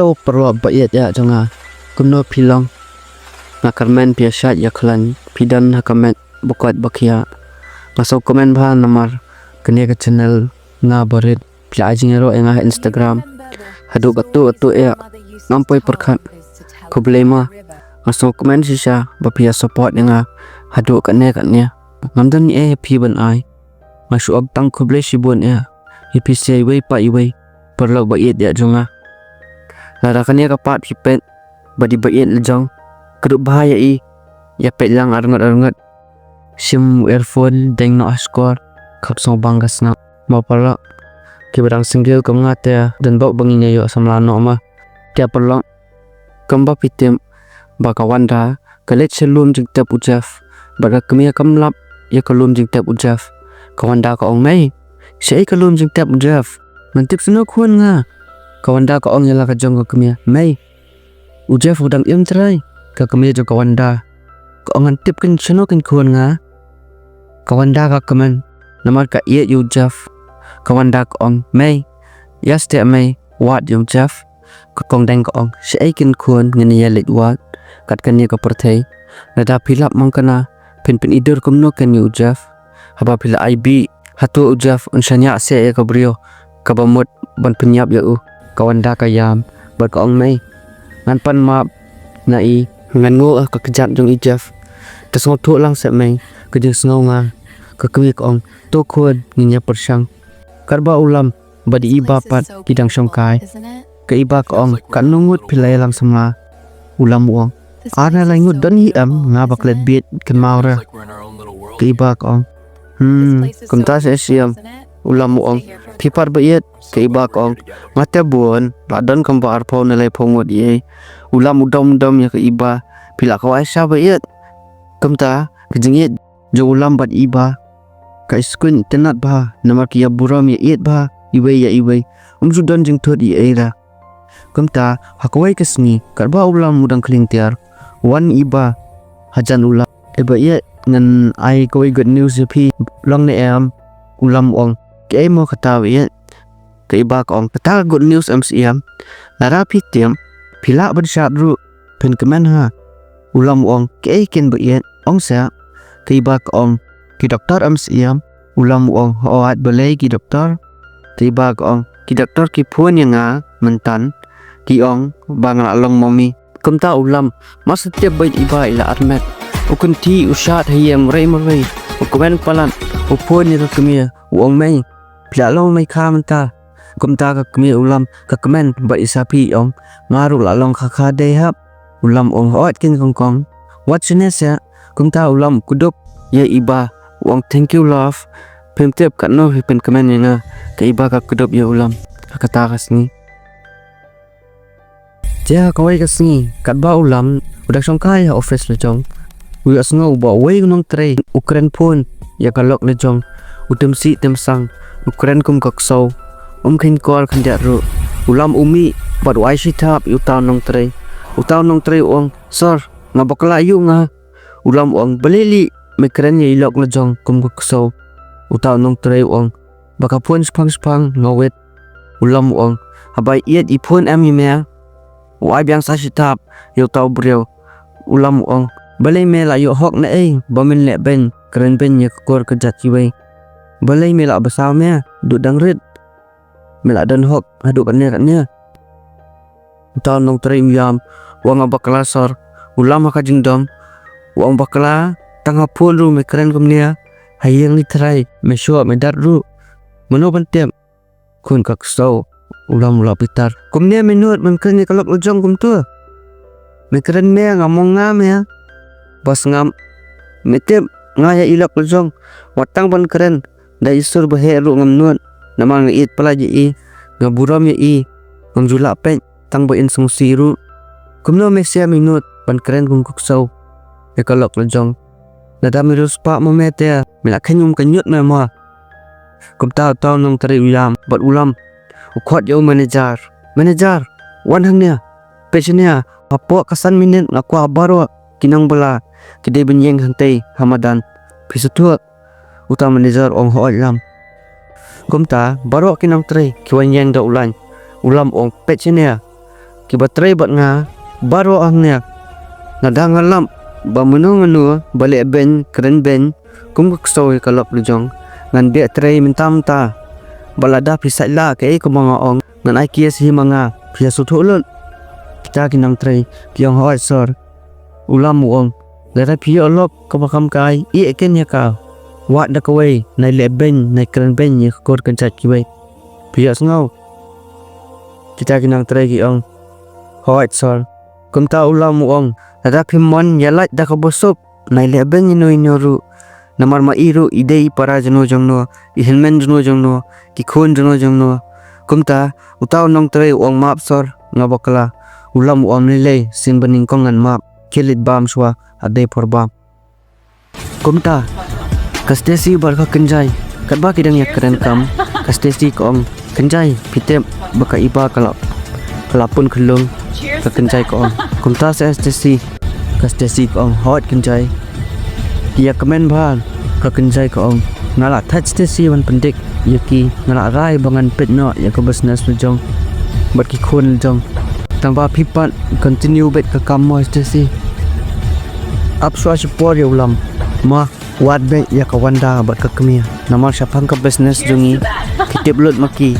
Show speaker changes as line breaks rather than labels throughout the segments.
Pilo perlu bayat ya jangan kumno pilong ngakarmen biasa ya klan pidan hakamet bukat bakia masuk komen bahan nomor kene ke channel nga barit plajing ero enga Instagram hadu atu ya ngampoi perkhat problema masuk komen sisa bapia support nga hadu kene ngamdan happy ban ai masuk ab tang khoble sibon ya happy sei wei pa iwei perlu bayat ya jonga lara kania kapat pipet badi bayat lejong keduk bahaya ya pet lang arngat sim earphone deng no askor kapsong banggas na mapala kibarang singgil kamngate dan bawa banginya yo samlano ma dia perlu kamba pitem baka wanda kalet selum jing tap ujaf baka kemia kamlap ya kalum jing tap ujaf kawanda ka ong mai sei kalum jing tap ujaf mantip seno khun nga kawanda ka ong yala ka jong ka kemia mai ujaf udang im trai ka kemia jo kawanda ka ong antip kin seno kin khun nga kawanda ka kemen namar ka iya ujaf kawanda ka ong mai yaste mai wat ujaf ka kong deng ka ong sei kin khun ngene ya lit wat kat kan ka perthai nada philap mangkana pin idur kumno kan ujaf haba phila ib hatu ujaf unsanya se ya ka brio ka bamut ban penyap ya kawanda ka yam bar ka ong mai ngan pan map nai ngan ngo ka kejat jong ijaf tasong thu lang se mai ka jeng sngo nga ka kwi ka ong to khun nginya persang karba ulam badi iba pat kidang songkai ka iba ka ong kan nungut philai lang sama ulam wong ana langut dan hi am nga baklet bit kan maura ka iba ka ong kumta se siam ulam wong phipar bayet ka iba ka ong ngate buon ladan kamba arpau nalai phongot ye ulam udam ya ka iba pila ka waisa bayet kumta kejengit jo ulam bat iba ka skun tenat ba namar kia buram ya iet ba iwei ya iwei umjudan jeng thot i era kumta hakwai kesni karba ulam mudang kling tiar wan iba hajan ulam eba ye ngan ai koi good news pi long ne am ulam ong ke mo kata ye ke iba ka ong kata good news am siam lara pi tiam pila bersat ru pen kemen ha ulam ong ke ken ba ye ong sa ke iba ka ong ki doktor am siam ulam ong hoat balai ki doktor ke iba ka ong ki doktor ki phun yang nga mentan ki ong bang long momi kumta ulam mas setiap bait iba ila armet ukunti usat hayam rei marai ukumen palan upun ni kemia uong mai plalo mai khamta kumta ka kemia ulam ka kemen ba isapi ong ngaru lalong khakha de hap ulam ong hot kin kongkong what ya kumta ulam kuduk ye iba uong thank you love pemtep kan no pen kemen nga ka iba ka kuduk ye ulam kata kasni ja kawai kasni kat ba ulam udak songkai ha office le jong wi asngo ba wei nong tre ukren phone ya kalok le jong utem si tem sang ukren kum kakso khin kor khanja ru ulam umi bat wai si thap utaw nong tre ong sir nga bakla yu nga ulam ong beleli mekren ye ilok le jong kum kakso utaw nong tre ong baka phone spang ngawet ulam ong habai iet I phone am email wai biang sa si thap yu taw brio ulam ong balai mela yo hok na bamin le ben keren ben ye kor ke jat jiwai balai mela besar me du dang rit mela dan hok hadu kan ne ta nong tre yam wang bakla sor ulam ka jingdom wang bakla tanga phun ru me keren kum nia hayeng ni trai me sho me dar ru mono ban tem kun kak so ulam la pitar kum ne minut man kan ni kalok lojong kum tu me keren me ngamong ngam ya bas ngam metep ngaya ilak lojong watang ban keren da isur bahe ru ngam nuat namang it pala ji ngaburam ye ngamjula pen tang ba in sung siru kumno me sia minut ban keren kum kuksau e kalok lojong nada miru Spah mo mete mila khenyum kanyut me ma kumta taw nong tari ulam bat ulam ukhot yo manager wan hang nia pechnia apo kasan minit ngakwa baro kinang bala kide benyeng hantai hamadan pisutua uta manager ong ho lam kumta baro kinang tre kiwanyeng da ulan ulam ong pechnia Kibatray bat nga baro ang niya. Nadangalam ba munong ano balik ben keren ben kum kaksoy kalap lujong ngan be tray mintam ta balada pisai la ke ko mga ong ngan ai kia si mga pia sutulun kita kinang tray kiong hoi sor ulam ong dara pia olop kamakam kai I ken ya ka wat da kawai nai le ben nai keren ben ni kor kan chat kiwai pia ngau kita kinang tray kiong hoi sor kum ta ulam ong ada pimon yalat da kabosop nai le ben ni noi nyoru namar ma iru idei para jano jongno ihelmen jano jongno ki khon jano jongno kumta utaw nong tre ong map sor ngabakala ulam om le sin baning kongan map kelit bam swa ade porbam kumta kastesi barka Kynjai katba kidang yak keren kam kastesi ko ong Kynjai pitem baka iba kalapun khulung ka Kynjai ko ong kumta sa stesi kastesi ko ong hot Kynjai kia komen bhan ka Kynjai ko ong ngala touch stesi wan pendik yaki ngala rai bangan pet no ya ka business nu jong bat ki khon jong tamba pipan continue bet ka kam mo stesi apswa support ya ulam ma wat be ya ka wanda bat ka kemia namar syapang ka business jungi kitip lut maki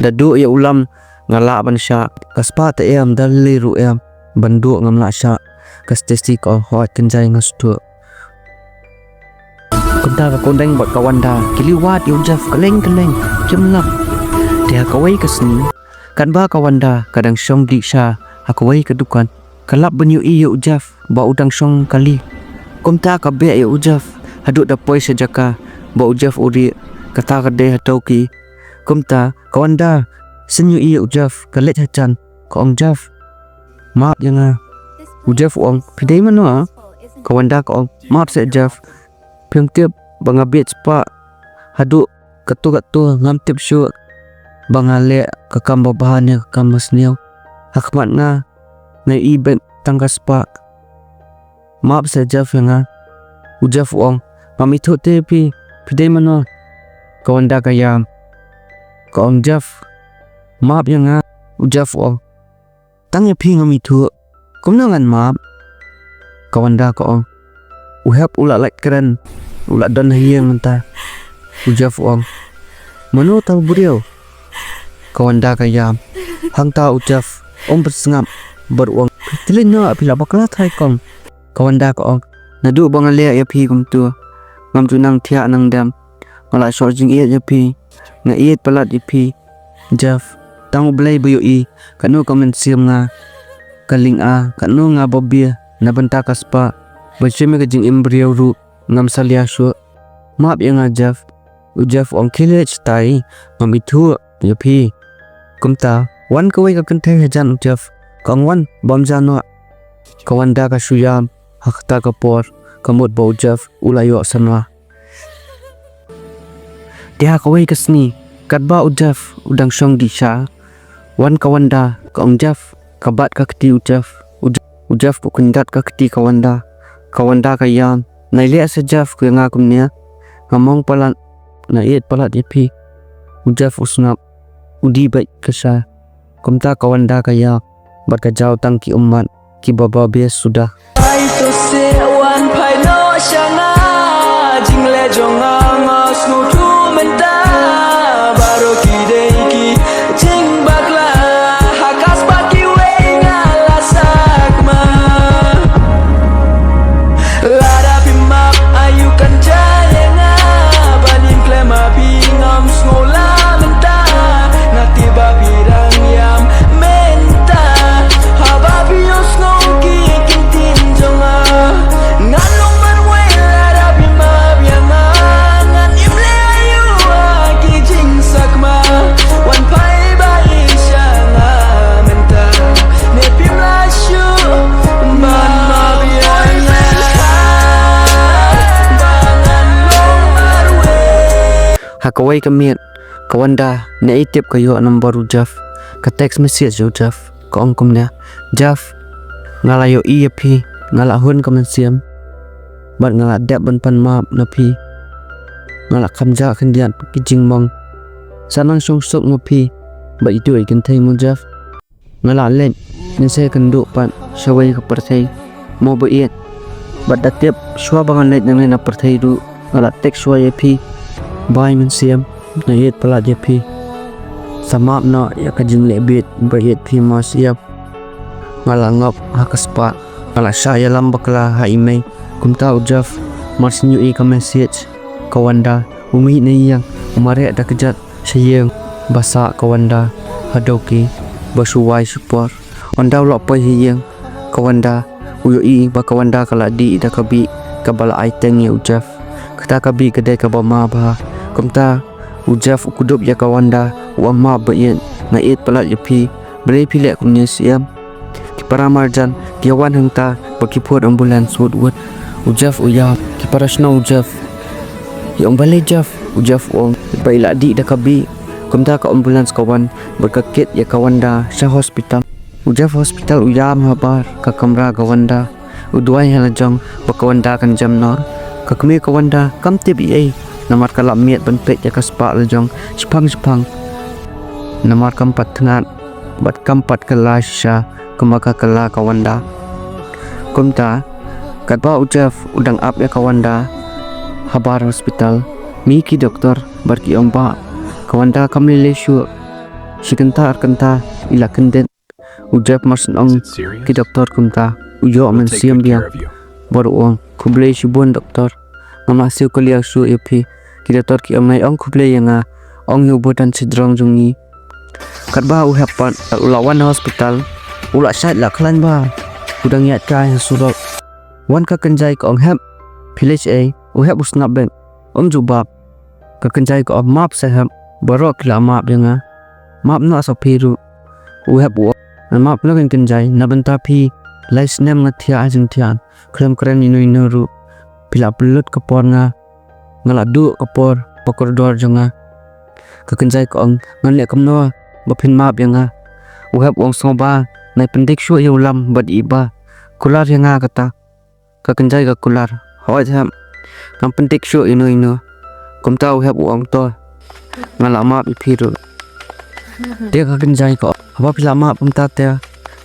dadu ya ulam ngala ban sya kaspa ta em dalli ru em bandu ngamla sya ka stesi ko hot Kynjai ngastu kumta ka kondeng bot kawanda kiliwat yung Jeff kaleng jemlak dia kawai kesni kan ba kawanda kadang syong di sya hakawai kedukan kalap benyu iyo Jeff ba udang syong kali kumta ka be iyo Jeff haduk da poi sejaka ba Jeff uri kata kade hatoki kumta kawanda senyu iyo Jeff kalet hacan ko ong Jeff maaf yang Jeff ong pidai mano kawanda ko ong maaf se Jeff piang tiap banga bet Spah haduk katu ngam tip syu bangale kakam babahan kakam masniaw hakmat nga na ibet tangga Spah maaf sa Jeff nga Jeff ong pamito te pidai mano kawanda kaya ko ong Jeff maaf nga Jeff ong tangya pi ngamito kumnangan maaf kawanda ko ong uhap ula like keren ula dan hiang mentah Jeff ong mano tahu buriau kawanda kaya hang ta Jeff om bersengap beruang tilin no apila bakla thai kong kawanda ko ong nadu bangale ya pi kum tu ngam tu nang thia nang dam ngala shorjing ya pi nga iet palat pi Jeff tang blai buyu I kanu komen siam nga kaling a kanu nga bobia na benta ka Spah bajeme ka jing embryo ru ngam salia shu map yang Jeff ong kilech tai mamitu ya pi kumta wan kawai ka kente hejan Jeff kong wan bom jano kawanda ka shuyam hakta ka por kamut bau Jeff ulayo sanwa dia kawai kasni katba Jeff udang syong di sya wan kawanda kong Jeff kabat ka keti Jeff Jeff ku kundat ka keti kawanda kayam na lihat sa Jeff ku yang akum niya ngamong palat na iit palat ipi Jeff usnap udi baik kesa kumta kawanda kaya bat ka jaw tang ki umat ki baba bias sudah
to se wan pai no shanga jingle jonga ngas no tu menta baro ki dei ki jing bakla hakas baki we ngala sakma lara bimap ayu kan jayenga banin klema bingam skola menta ngati babirang yam menta hababios ngoki kintin jonga nganong manwe lara bimap yanga ngan imle ayu aki jing sakma wan pai bai shanga menta ne pimlashu man mabiana
hakawai kamiet kawanda na itip kayo number Jeff ka text message Jeff ko ong kumnya Jeff ngalayo iya pi ngalahun kaman siam bat ngala dep ban pan map na pi ngala kamja kendian kijing mong sanang song sok mo pi ba itu ikan tay mo Jeff ngala len nese kenduk pat syawai ke perthai mo beit bat datep shwa bangan let nang na perthai du ala tek shwa ye phi bai men siam na yet pala je phi samap na ya ka jing le bit beit phi ma siap ngala ngap hakaspa ala saya lam bakla ha email kumta ujaf marsinyu e ka message kawanda umi ne yang umare ada kejat sayang basa kawanda hadoki basuwai support onda lo pa hiyang kawanda uyo i ba kawanda kala di da kabi kabala aiteng ya ujaf kata kabi kedai kabama ba kumta ujaf ukudup ya kawanda wa ma bayen na it palat yapi bre pilek kunya siam ki para marjan kiawan hangta bakipot ambulans wood ujaf uya ki para sna ujaf yang balik jaf ujaf ong baila di da kabi kumta ka ambulans kawan berkakit ya kawanda sa hospital ujaf hospital uyam habar ka kamra kawanda udwai halajang bakawanda kan jamnor ka kami kawanda kam tibi ai namar kala miat benpet ya ka Spah lajang sepang namar kampat tngat bat kampat kala sha kemaka kala kawanda kumta katba ujaf udang ap ya kawanda habar hospital miki doktor barki omba kawanda kamlele shu sikenta arkanta ila kenden ujap masun ong ki doktor kumta ujo men siam dia baru ong kuble shibun doktor mama siu kuliah su epi ki doktor ki amai ong kuble yanga ong yubutan sidrong jungi katba u hapan ulawan hospital ula sat la klan ba udang yat kai surok wan ka Kynjai ko ong hap village a u hap usnap ben jubab ka Kynjai ko map sa hap barok la map yanga map na sa piru u hap wo map na Kynjai na benta phi lais nem nga thia ajing thian khlem kren inu ru pila pelut kapor nga ngala du kapor pakordor janga ka Kynjai ko ong ngan le kamno ba phin map yanga u hap ong soba nai pendik shu yulam bad iba kular yanga kata ka Kynjai ka kular hoi tham ngam pendik shu inu kumta u hap ong to ngala map ipiru dia ka Kynjai ko apa pila map kumta te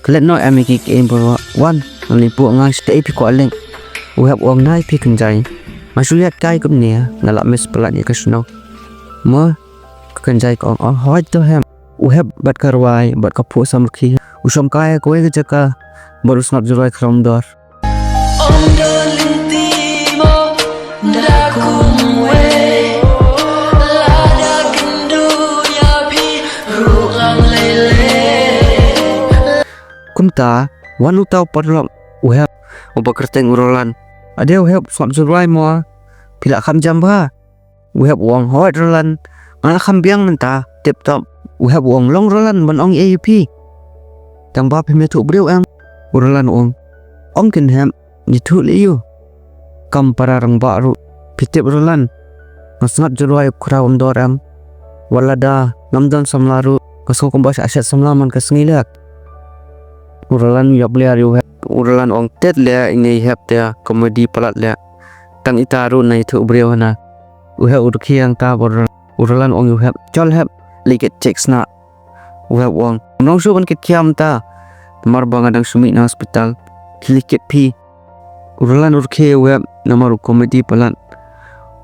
klet no amiki ke bro wan ni pu nga stay pi ko leng u hap ong nai pi Kynjai masuliat kai kum ne ngala mes pelat ya kasno mo ka Kynjai ko ong hoi to ham u hap bat karwai bat kapu samki usom kai ko e jaka baru snap jurai khromdor
Om dolintimo dakumwe lada kendunya pi ruang lele
kumta wanu tau parlom uhap ubakerteng urolan ade uhap swap jurai mo pila kham jamba uhap wong hot rolan ngala kham biang nanta tip top uhap wong long rolan ban ong AUP tang ba phime thu breu ang urolan ong kin ham ni thu liu kam para rang baru pitip rolan ngasngat jurai khura dorang walada namdan samlaru kaso kombas aset samlaman kasngilak urolan yabliar yu urolan ong tet le ini hap te komedi palat le tang itaru nai thu breu hana uha urkhiang ta bor urolan ong yu hap chol hap liket checks na uha ong nong su ban kit khiam ta mar bangadang sumi na hospital liket pi urolan urkhe web namar komedi palat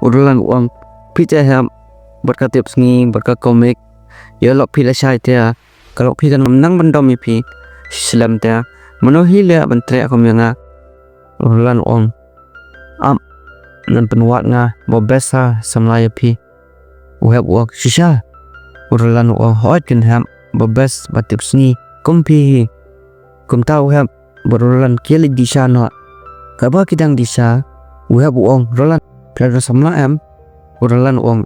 urolan ong pita hap berkatip sngi berka komik ya lok pi la sai te kalau pi kan nang bandom pi Islam te manohi le bantre ko nga ulan ong am nan penwat nga mo besa samlaya pi uhap wak shisha ulan ong hot kin ham bo bes batip sni kumpi kumta uhap berulan kili disha no kaba kidang disha uhap ong rolan pera samla am ulan ong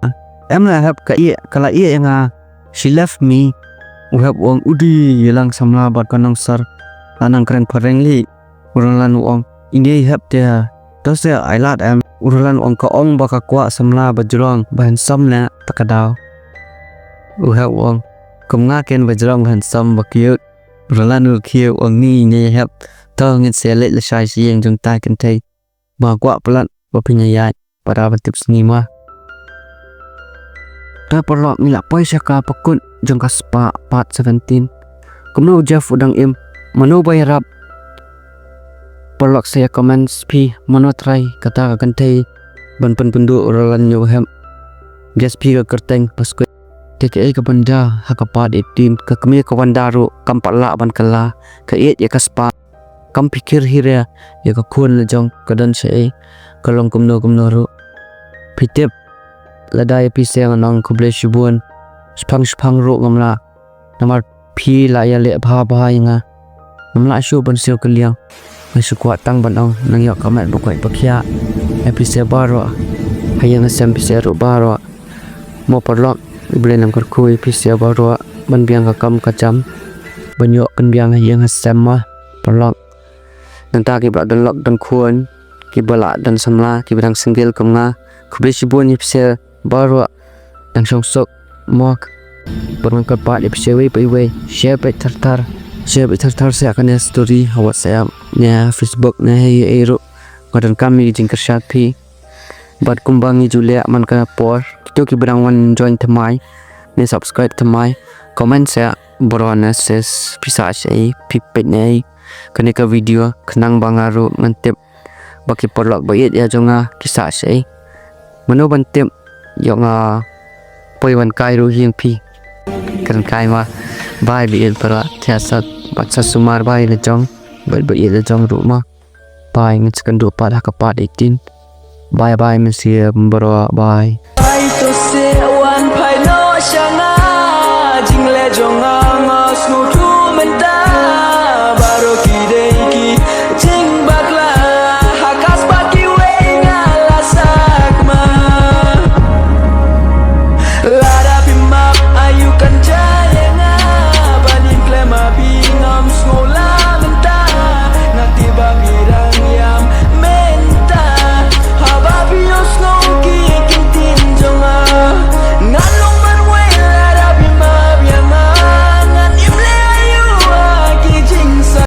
am la hap ka iya kala iya nga she left me uhap wong udi yelang samla bat kanang sar anang kren parengli urulan wong ini hap dia tose ailat am urulan wong ka ong baka kwa samla bajrong bahan samna takadaw uhap wong kumnga ken bajrong bahan sam bakiut urulan ukhiu wong ni ne hap to ngin selet la sai sieng jong tai kan thai ba kwa plat ba pinyai para batip snima ta perlo mila poisa ka pakun jong ka Spah part 17 kumno Jeff udang im manu bay rap perlok saya comments pi manu try kata kan thei ban pendu oralan yo hem gas pi ka kerteng paskoi ke ka banda hakapat etin ka kami ka wanda ro kampala ban kala ka et ya ka spa kam pikir hira ya ka khun le jong kadan se kalong kumno ro pitep ladai pi seng anang khuble shibun spang ro ngamla namar phi la ya le bha nga namla shu ban sel kaliang mai su kwa tang ban ong nang ya comment bokoi bakhia episode baro hayang sem episode baro mo parlok iblen nam kar khu episode baro ban biang ka kam ka cham ban yo kan biang hayang sem ma parlok dan ta ki ba dan lok dan khuan ki bala dan samla ki bang single kam nga khuble shibun episode baro dan sok mok Pernah kepat episode we share pe thar se akan story WhatsApp nya Facebook nya ero ngadan kami jing kersat pi bat kumbangi julia man ka por kito ki berang wan join thamai ne subscribe thamai comment se borona ses pisa sei pipet nei kane ka video khnang bangaru ngantep baki porlok bayet ya jonga kisa sei mano bantem yonga poiwan kai ru hiang pi kan kai ma bai bi el para thiasat bacha sumar bai le jong bai le jong ru ma bai ngit kan do pa ka pa 18 bye men see bro bye
Ai to se